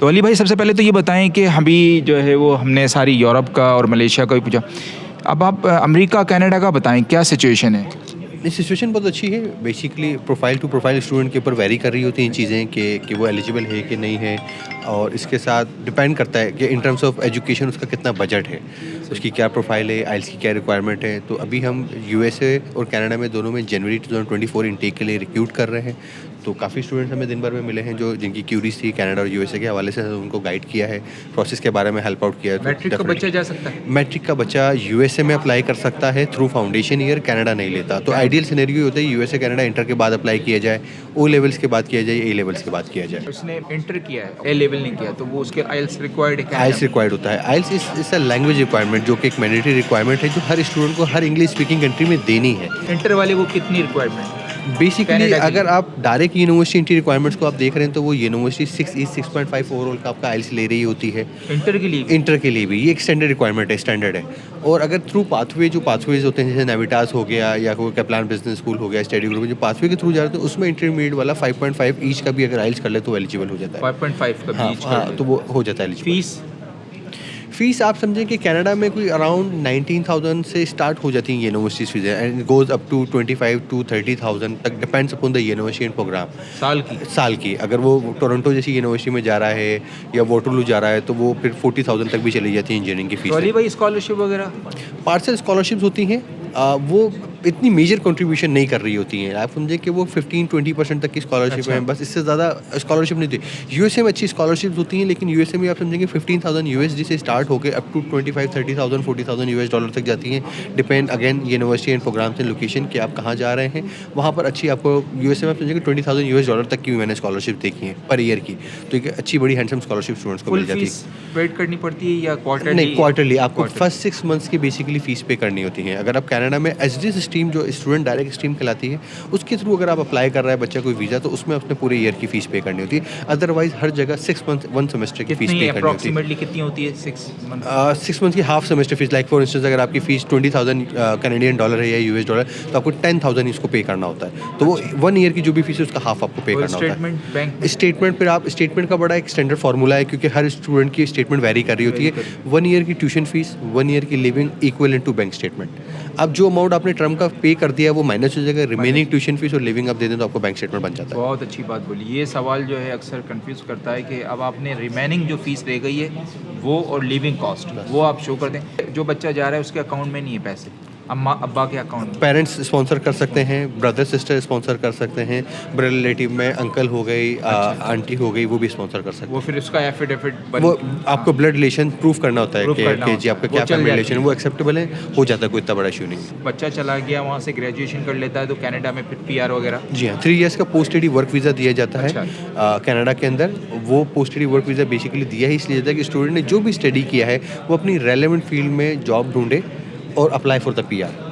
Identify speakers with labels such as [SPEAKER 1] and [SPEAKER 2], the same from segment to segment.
[SPEAKER 1] तो अली भाई, सबसे पहले तो ये बताएं कि अभी जो है वो हमने सारी यूरोप का और मलेशिया का भी पूछा। अब आप अमेरिका कनाडा का बताएं, क्या सिचुएशन है?
[SPEAKER 2] ये सिचुएशन बहुत अच्छी है। Basically profile to profile student के ऊपर वेरी कर रही होती हैं चीज़ें कि वो एलिजिबल है कि नहीं है, और इसके साथ डिपेंड करता है कि इन टर्म्स ऑफ एजुकेशन उसका कितना बजट है, उसकी क्या प्रोफाइल है, आइल्स की क्या रिक्वायरमेंट है। तो अभी हम यूएसए और कनाडा में दोनों में जनवरी 2024 इनटेक के लिए रिक्रूट कर रहे हैं। तो काफ़ी स्टूडेंट्स हमें दिन भर में मिले हैं जो जिनकी क्यूरीज थी कनाडा और यूएसए के हवाले से, उनको गाइड किया है, प्रोसेस के बारे में हेल्प आउट किया है।
[SPEAKER 1] मैट्रिक का बच्चा जा सकता है?
[SPEAKER 2] मैट्रिक का बच्चा यूएसए में अप्लाई कर सकता है थ्रू फाउंडेशन ईयर, कनाडा नहीं लेता। तो आइडियल सिनेरियो होता है यूएसए कनाडा इंटर के बाद अप्लाई किया जाए, ओ लेवल्स के बाद किया जाए, ए लेवल्स के बाद किया जाए।
[SPEAKER 1] उसने इंटर किया है, ए लेवल नहीं किया, तो वो उसके आइल्स रिक्वायर्ड है?
[SPEAKER 2] आइल्स रिक्वायर्ड होता है। आइल्स इस अ लैंग्वेज रिक्वायरमेंट, जो कि एक मैंडेटरी रिक्वायरमेंट है जो हर स्टूडेंट को हर इंग्लिश स्पीकिंग कंट्री में देनी है।
[SPEAKER 1] इंटर वाले को कितनी रिक्वायरमेंट?
[SPEAKER 2] बेसिकली
[SPEAKER 1] कनाडा की।
[SPEAKER 2] अगर आप डायरेक्ट यूनिवर्सिटी इंट्री रिक्वायरमेंट्स को आप देख रहे हैं तो वो यूनिवर्सिटी 6.5 ओवरऑल का आपका आइल्स ले रही होती है।
[SPEAKER 1] इंटर के लिए?
[SPEAKER 2] इंटर के लिए भी ये एक स्टैंडर्ड रिक्वायरमेंट है, स्टैंडर्ड है। और अगर थ्रू पाथवे, जो पाथवेज होते हैं जैसे नेविटास हो गया या कोई कैप्लान बिजनेस स्कूल हो गया, स्टडी ग्रुप, जो पाथवे के थ्रू जा रहे हैं उसमें इंटरमीडिएट वाला 5.5 ईच का भी अगर आइल्स कर ले तो एलिजिबल हो जाता है।
[SPEAKER 1] 5.5 का
[SPEAKER 2] हाँ,
[SPEAKER 1] बीच
[SPEAKER 2] हाँ, तो वो हो जाता है एलिजिबल।
[SPEAKER 1] फीस?
[SPEAKER 2] फीस आप समझें कि कनाडा में कोई अराउंड 19,000 से स्टार्ट हो जाती हैं universities fees, and goes up to 25 to 30,000 तक, depends upon the university and programme. साल की अगर वो टोरंटो जैसी यूनिवर्सिटी में जा रहा है या वोटरलू जा रहा है तो वो फिर 40,000 तक भी चली जाती है इंजीनियरिंग की
[SPEAKER 1] तो अली
[SPEAKER 2] फीस।
[SPEAKER 1] भाई, स्कॉलरशिप वगैरह?
[SPEAKER 2] पार्सल स्कॉलरशिप्स होती हैं, वो इतनी मेजर कंट्रीब्यूशन नहीं कर रही होती हैं। आप समझें कि वो 15-20% तक की स्कॉलरशिप
[SPEAKER 1] अच्छा।
[SPEAKER 2] है, बस इससे ज़्यादा स्कॉलरशिप नहीं होती। यूएसए में अच्छी स्कॉलरशिप्स होती हैं, लेकिन यूएसए में आप समझेंगे 15,000 यूएसडी से स्टार्ट होकर अप टू 25-30,000 40,000 यूएस डॉलर तक जाती हैं। Depend again university and programme से, लोकेशन कि आप कहाँ जा रहे हैं। वहाँ पर अच्छी आपको यूएसए में आप समझेंगे 20,000 यूएस डॉलर तक की भी मैंने स्कॉलरशिप देखी है पर ईयर की। तो एक अच्छी बड़ी हैंडसम स्कॉलरशिप स्टूडेंट्स को
[SPEAKER 1] फुल
[SPEAKER 2] मिल जाती है।
[SPEAKER 1] फीस पेड करनी पड़ती है या क्वार्टरली?
[SPEAKER 2] नहीं, क्वार्टरली आपको
[SPEAKER 1] Quarterly।
[SPEAKER 2] फर्स्ट 6 मंथ्स की बेसिकली फीस पे करनी होती है। अगर आप कनाडा में एसडीएस स्ट्रीम, जो स्टूडेंट डायरेक्ट स्ट्रीम कहलाती है, उसके थ्रू अगर आप अप्लाई कर रहा है बच्चा कोई वीज़ा, तो उसमें अपने पूरे ईयर की फीस पे करनी होती है। अदरवाइज हर जगह 6 मंथ 1 सेमेस्टर की फीस पे करनी होती है।
[SPEAKER 1] अप्रॉक्सीमेटली कितनी होती है 6 मंथ?
[SPEAKER 2] 6 मंथ की half semester fees, like for instance अगर आपकी फीस 20,000 कैनेडियन डॉलर है या यूएस डॉलर, तो आपको 10,000 इसको पे करना होता है। तो वो 1 ईयर की जो भी फीस है उसका हाफ आपको पे करना होता है।
[SPEAKER 1] Statement bank?
[SPEAKER 2] स्टेटमेंट फिर आप स्टेटमेंट का बड़ा एक स्टैंडर्ड फार्मूला है, क्योंकि हर स्टूडेंट की स्टेटमेंट वेरी कर रही होती है। 1 ईयर की ट्यूशन फीस, 1 ईयर की living equivalent to bank statement. अब जो अमाउंट आपने टर्म का पे कर दिया है वो माइनस हो जाएगा, रिमेनिंग ट्यूशन फीस और लिविंग आप दे दें तो आपको बैंक स्टेटमेंट बन जाता है।
[SPEAKER 1] बहुत अच्छी बात बोली। ये सवाल जो है अक्सर कंफ्यूज करता है कि अब आपने रिमेनिंग जो फीस रह गई है वो और लिविंग कॉस्ट वो आप शो कर दें। जो बच्चा जा रहा है उसके अकाउंट में नहीं है पैसे, अम्मा अब्बा के अकाउंट में।
[SPEAKER 2] पेरेंट्स स्पॉन्सर कर सकते हैं, ब्रदर सिस्टर स्पॉन्सर कर सकते हैं, ब्रदर रिलेटिव में अंकल हो गई, आंटी हो गई, वो भी स्पॉन्सर कर सकते हैं।
[SPEAKER 1] वो फिर उसका एफिडेविट
[SPEAKER 2] वो आपको ब्लड रिलेशन प्रूफ करना होता है
[SPEAKER 1] Proof करना
[SPEAKER 2] कि
[SPEAKER 1] होता
[SPEAKER 2] जी
[SPEAKER 1] है।
[SPEAKER 2] आपका
[SPEAKER 1] वो
[SPEAKER 2] क्या
[SPEAKER 1] चल
[SPEAKER 2] फैमिली
[SPEAKER 1] जाती
[SPEAKER 2] रिलेशन है,
[SPEAKER 1] है।
[SPEAKER 2] वो एक्सेप्टेबल है, हो जाता है, कोई इतना बड़ा इशू नहीं है।
[SPEAKER 1] बच्चा चला गया वहाँ से ग्रेजुएशन कर लेता है तो कनाडा में फिर पीआर वगैरह?
[SPEAKER 2] जी हाँ, 3 इयर्स का पोस्ट स्टडी वर्क वीज़ा दिया जाता है
[SPEAKER 1] अच्छा।
[SPEAKER 2] कनाडा के अंदर। वो post study work visa basically दिया ही इसलिए जाता है कि स्टूडेंट ने जो भी स्टडी किया है वो अपनी रेलेवेंट फील्ड में जॉब ढूंढे और apply for the PR.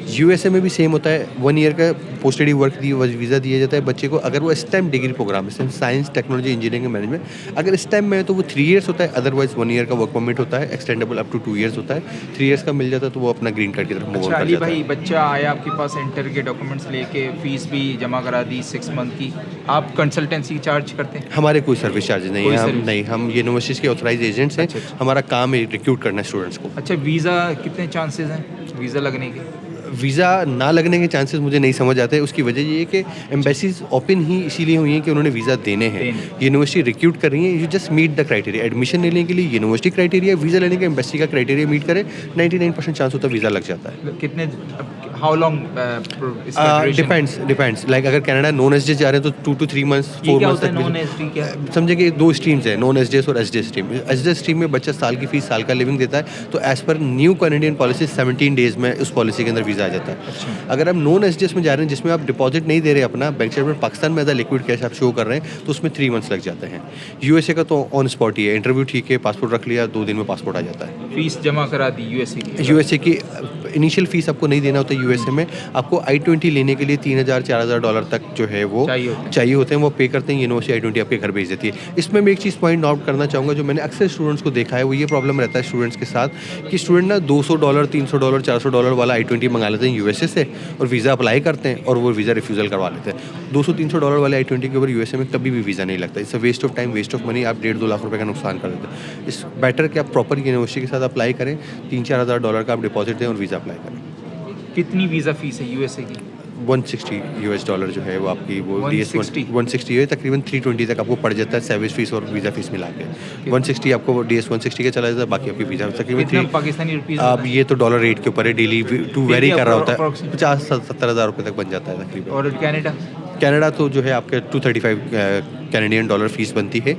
[SPEAKER 2] USA में भी सेम होता है, 1 ईयर का पोस्ट स्टडी वर्क वीज़ा दिया जाता है बच्चे को। अगर वो स्टेम डिग्री प्रोग्राम है, साइंस टेक्नोलॉजी इंजीनियरिंग मैनेजमेंट, अगर स्टेम में है तो वो 3 इयर्स होता है, अदरवाइज 1 ईयर का वर्क परमिट होता है, एक्सटेंडेबल अप टू 2 इयर्स होता है। 3 इयर्स का मिल जाता है तो वो अपना ग्रीन कार्ड की तरफ मूव ऑन
[SPEAKER 1] अच्छा
[SPEAKER 2] कर
[SPEAKER 1] अली
[SPEAKER 2] जाता
[SPEAKER 1] भाई,
[SPEAKER 2] है।
[SPEAKER 1] बच्चा आया आपके पास इंटर के डॉक्यूमेंट्स लेके, फीस भी जमा करा दी 6 मंथ की, आप कंसल्टेंसी चार्ज करते हैं?
[SPEAKER 2] हमारे कोई सर्विस चार्जेस नहीं
[SPEAKER 1] कोई
[SPEAKER 2] है, हम
[SPEAKER 1] सर्विस?
[SPEAKER 2] नहीं, हम यूनिवर्सिटीज़ के ऑथराइज एजेंट्स हैं।
[SPEAKER 1] अच्छा, अच्छा।
[SPEAKER 2] हमारा काम है रिक्रूट करना स्टूडेंट्स को।
[SPEAKER 1] अच्छा, वीज़ा कितने चांसेस हैं वीज़ा लगने के?
[SPEAKER 2] वीज़ा ना लगने के चांसेस मुझे नहीं समझ आते। उसकी वजह ये है कि एम्बेसीज ओपन ही इसीलिए हुई हैं कि उन्होंने वीज़ा देने हैं। यूनिवर्सिटी रिक्रूट कर रही है, you just meet the criteria. Admission लेने के लिए यूनिवर्सिटी क्राइटेरिया, वीज़ा लेने के एम्बेसी का क्राइटेरिया मीट करें, 99% चांस होता है वीज़ा लग जाता है।
[SPEAKER 1] कितने, हाउ लॉन्ग?
[SPEAKER 2] डिपेंड्स लाइक अगर कनाडा नॉन एसडीएस जा रहे हैं तो 2 to 3 मंथ्स 4
[SPEAKER 1] क्या
[SPEAKER 2] मंथ्स
[SPEAKER 1] होता है
[SPEAKER 2] तक
[SPEAKER 1] नॉन एसडी? क्या
[SPEAKER 2] समझे कि 2 स्ट्रीम्स हैं, नॉन एसडीएस और एसडीएस स्ट्रीम। एसडीएस स्ट्रीम में बच्चा साल की फीस, साल का लिविंग देता है, तो as per new Canadian policy 17 days में उस पॉलिसी के अंदर वीज़ा आ जाता है।
[SPEAKER 1] अच्छा।
[SPEAKER 2] अगर आप नॉन एसडीएस में जा रहे हैं जिसमें आप डिपॉजिट नहीं दे रहे अपना बैंक स्टेटमेंट पाकिस्तान में एज लिक्विड कैश आप शो कर रहे हैं, तो उसमें 3 मंथ्स लग जाते हैं। यूएसए का तो ऑन स्पॉट ही है, इंटरव्यू ठीक है, पासपोर्ट रख लिया, 2 दिन में पासपोर्ट आ जाता है।
[SPEAKER 1] फीस जमा करा दी यूएसए की?
[SPEAKER 2] यूएसए की इनिशियल फीस आपको नहीं देना होता यूएसए में। आपको I-20 लेने के लिए $3,000-4,000 तक जो है वो चाहिए होते हैं, वो पे करते हैं, यूनिवर्सिटी I-20 आपके घर भेज देती है। इसमें मैं एक चीज़ पॉइंट आउट करना चाहूँगा, जो मैंने अक्सर स्टूडेंट्स को देखा है, वो ये प्रॉब्लम रहता है स्टूडेंट्स के साथ कि स्टूडेंट ना $200, $300, $400 वाला I-20 मंगा मंगा लेते हैं यूएसए से और वीज़ा अप्लाई करते हैं और वो वीज़ा रिफ्यूज़ल करवा लेते हैं। $200-300 वाले I-20 के ऊपर यूएसए में कभी भी वीज़ा नहीं लगता। It's a waste of time, waste of money. आप 1.5-2 लाख रुपए का नुकसान कर देते हैं। इस बेटर कि आप प्रॉपर यूनिवर्सिटी के साथ अप्लाई करें, $3-4 हज़ार का आप डिपॉजिट दें और वीज़ा अप्लाई करें।
[SPEAKER 1] कितनी वीज़ा फीस है यूएसए की?
[SPEAKER 2] $160 जो है वो आपकी वो DS
[SPEAKER 1] 160
[SPEAKER 2] 160 है, तकरीबन 320 तक आपको पड़ जाता है सर्विस फीस और वीज़ा फीस मिला के। 160 आपको DS 160 का चला जाता है, बाकी आपकी वीज़ा तकरीबन
[SPEAKER 1] कितना पाकिस्तानी रुपीस?
[SPEAKER 2] अब ये तो डॉलर रेट के ऊपर है, डेली टू वेरी कर रहा होता है,
[SPEAKER 1] approximate
[SPEAKER 2] 50-70 हज़ार रुपये तक बन जाता है तकरीबन।
[SPEAKER 1] और कनाडा?
[SPEAKER 2] कनाडा तो जो है आपके $235 कैनेडियन डॉलर फीस बनती है,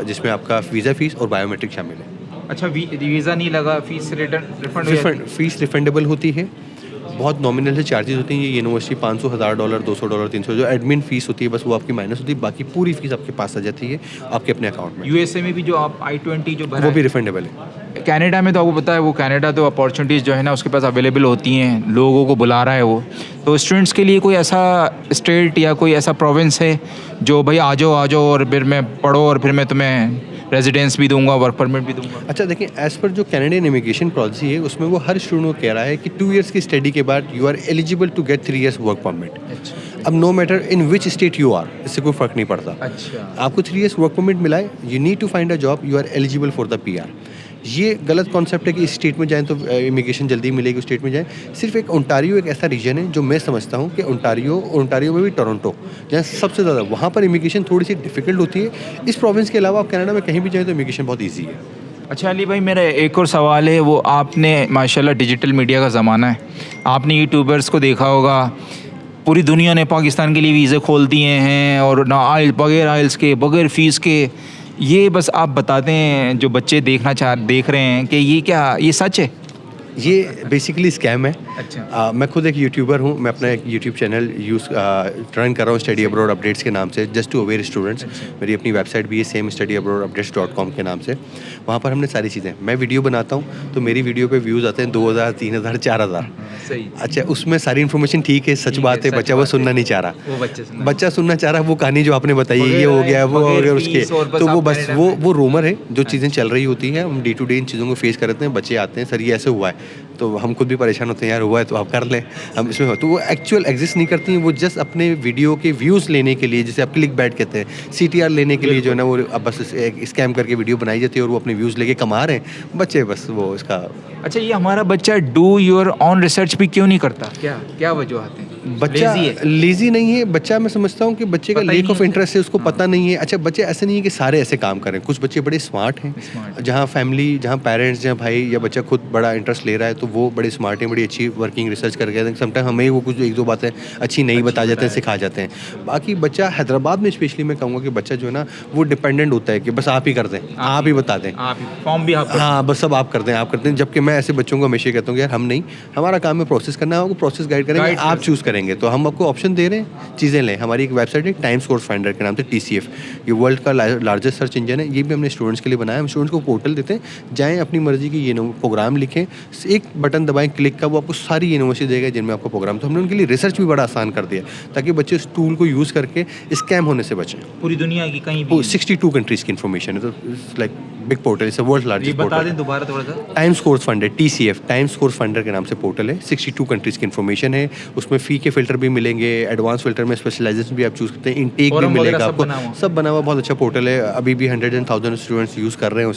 [SPEAKER 2] जिसमें आपका वीज़ा फीस और बायोमेट्रिक शामिल है।
[SPEAKER 1] अच्छा, वीज़ा नहीं लगा, फीस रिफंड
[SPEAKER 2] फीस रिफंडेबल होती है, बहुत नॉमिनल से चार्जेस होते हैं। ये यूनिवर्सिटी $500, $200, $300 जो एडमिन फीस होती है बस वो आपकी माइनस होती है, बाकी पूरी फीस आपके पास आ जाती है आपके अपने अकाउंट में।
[SPEAKER 1] यूएसए में भी जो आप I-20 जो भरा
[SPEAKER 2] वो भी रिफंडेबल है।
[SPEAKER 1] कनाडा में तो आपको पता है, वो कनाडा तो अपॉर्चुनिटीज़ जो है ना उसके पास अवेलेबल होती हैं, लोगों को बुला रहा है वो। तो स्टूडेंट्स के लिए कोई ऐसा स्टेट या कोई ऐसा प्रोविंस है जो भाई आ जाओ और फिर मैं पढ़ो और फिर मैं तुम्हें रेजिडेंस भी दूंगा, वर्क परमिट भी दूंगा?
[SPEAKER 2] अच्छा देखिए, एज़ पर जो कैनेडियन इमिग्रेशन पॉलिसी है उसमें वो हर स्टूडेंट को कह रहा है कि 2 इयर्स की स्टडी के बाद you are eligible to get 3 years work permit. अब no matter in which state you are, इससे कोई फ़र्क नहीं पड़ता।
[SPEAKER 1] अच्छा,
[SPEAKER 2] आपको 3 इयर्स वर्क परमिट मिला है, you need to find a job, you are eligible for the PR। ये गलत कॉन्सेप्ट है कि इस स्टेट में जाएं तो इमिग्रेशन जल्दी मिलेगी, उस स्टेट में जाएं। सिर्फ एक ओंटारियो एक ऐसा रीजन है जो मैं समझता हूँ कि ओंटारियो में भी टोरंटो जहाँ सबसे ज़्यादा, वहाँ पर इमिग्रेशन थोड़ी सी डिफिकल्ट होती है। इस प्रोविंस के अलावा आप कनाडा में कहीं भी जाएँ तो इमिग्रेशन बहुत ईजी है।
[SPEAKER 1] अच्छा अली भाई, मेरा एक और सवाल है। वो आपने माशाल्लाह डिजिटल मीडिया का ज़माना है, आपने यूट्यूबर्स को देखा होगा, पूरी दुनिया ने पाकिस्तान के लिए वीज़े खोल दिए हैं और ना बगैर आइल्स के, बगैर फ़ीस के। ये बस आप बताते हैं जो बच्चे देख रहे हैं कि ये सच है?
[SPEAKER 2] ये बेसिकली स्कैम है।
[SPEAKER 1] अच्छा।
[SPEAKER 2] मैं खुद एक यूट्यूबर हूँ, मैं अपना एक यूट्यूब चैनल रन कर रहा हूँ स्टडी अब्रॉड अपडेट्स के नाम से, जस्ट टू अवेयर स्टूडेंट्स। मेरी अपनी वेबसाइट भी है सेम studyabroadupdates.com के नाम से। वहाँ पर हमने सारी चीज़ें, मैं वीडियो बनाता हूँ तो मेरी वीडियो पे व्यूज़ आते हैं 2000, 3000, 4000।
[SPEAKER 1] सही।
[SPEAKER 2] अच्छा, उसमें सारी इन्फॉर्मेशन ठीक है, सच बात है, बच्चा वो सुनना नहीं चाह रहा, बच्चा सुनना चाह रहा है वो कहानी जो आपने बताई ये हो गया वो हो गया उसके, तो वो बस वो रूमर है। जो चीज़ें चल रही होती हैं हम डे टू डे इन चीज़ों को फेस करते हैं। बच्चे आते हैं, सर ये ऐसे हुआ है, तो हम खुद भी परेशान होते हैं, यार हुआ है तो आप कर लें, हम इसमें हो। तो वो एक्चुअल एग्जिस्ट नहीं करती हैं, वो जस्ट अपने वीडियो के व्यूज़ लेने के लिए, जिसे आप क्लिक बैट कहते हैं, CTR लेने के लिए जो है ना वो अब बस एक स्कैम करके वीडियो बनाई जाती है और वो अपने व्यूज़ लेके कमा रहे हैं बच्चे, बस वो इसका।
[SPEAKER 1] अच्छा, ये हमारा बच्चा डू योर ऑन रिसर्च भी क्यों नहीं करता? क्या वजूहत है?
[SPEAKER 2] बच्चा लेजी नहीं है, बच्चा मैं समझता हूँ कि बच्चे का लेक ऑफ इंटरेस्ट है, उसको पता नहीं है। अच्छा, बच्चे ऐसे नहीं है कि सारे ऐसे काम करें, कुछ बच्चे बड़े स्मार्ट हैं, जहाँ फैमिली, जहाँ पेरेंट्स, जहाँ भाई या बच्चा खुद बड़ा इंटरेस्ट ले रहा है तो वो बड़े स्मार्ट हैं, बड़ी अच्छी वर्किंग रिसर्च करके समटाइम हमें वो कुछ 1-2 बातें अच्छी नहीं बता जाते हैं, सिखा जाते हैं। बाकी बच्चा हैदराबाद में स्पेशली मैं कहूँगा कि बच्चा जो है ना वो डिपेंडेंट होता है कि बस आप ही कर दें, आप ही बता दें,
[SPEAKER 1] फॉर्म भी आप,
[SPEAKER 2] हाँ बस सब आप करते हैं। जबकि मैं ऐसे बच्चों को हमेशा कहता हूँ कि यार हम नहीं, हमारा काम है प्रोसेस करना है, आपको प्रोसेस गाइड करेंगे, आप चूज़ करेंगे। तो हम आपको ऑप्शन दे रहे हैं, चीज़ें लें। हमारी एक वेबसाइट है टाइम्स कोर्स फाइंडर के नाम से, TCF, ये वर्ल्ड का लार्जेस्ट सर्च इंजन है। ये भी हमने स्टूडेंट्स के लिए बनाया। हम स्टूडेंट्स को पोर्टल देते हैं, जाएँ अपनी मर्जी की ये प्रोग्राम लिखें, एक बटन दबाएं क्लिक का, वो आपको सारी यूनिवर्सिटी देगा जिनमें आपको प्रोग्राम। तो हमने उनके लिए रिसर्च भी बड़ा आसान कर दिया ताकि बच्चे इस टूल को यूज़ करके स्कैम होने से बचें।
[SPEAKER 1] पूरी दुनिया की कहीं भी
[SPEAKER 2] 62 कंट्रीज़ की इन्फॉर्मेशन है, तो like big portal, it's world largest portal.
[SPEAKER 1] बता दें दोबारा थोड़ा सा।
[SPEAKER 2] Times course funder, TCF, times course funder के नाम से पोर्टल है। 62 कंट्रीज़ की इन्फॉर्मेशन है, उसमें फ़ी के फिल्टर भी मिलेंगे, एडवांस फिल्टर में स्पेशलाइजेशन भी आप चूज़ करते हैं, इनटेक भी मिलेगा आपको, सब बना हुआ बहुत अच्छा पोर्टल है। अभी भी 100,000 स्टूडेंट्स यूज़ कर रहे हैं।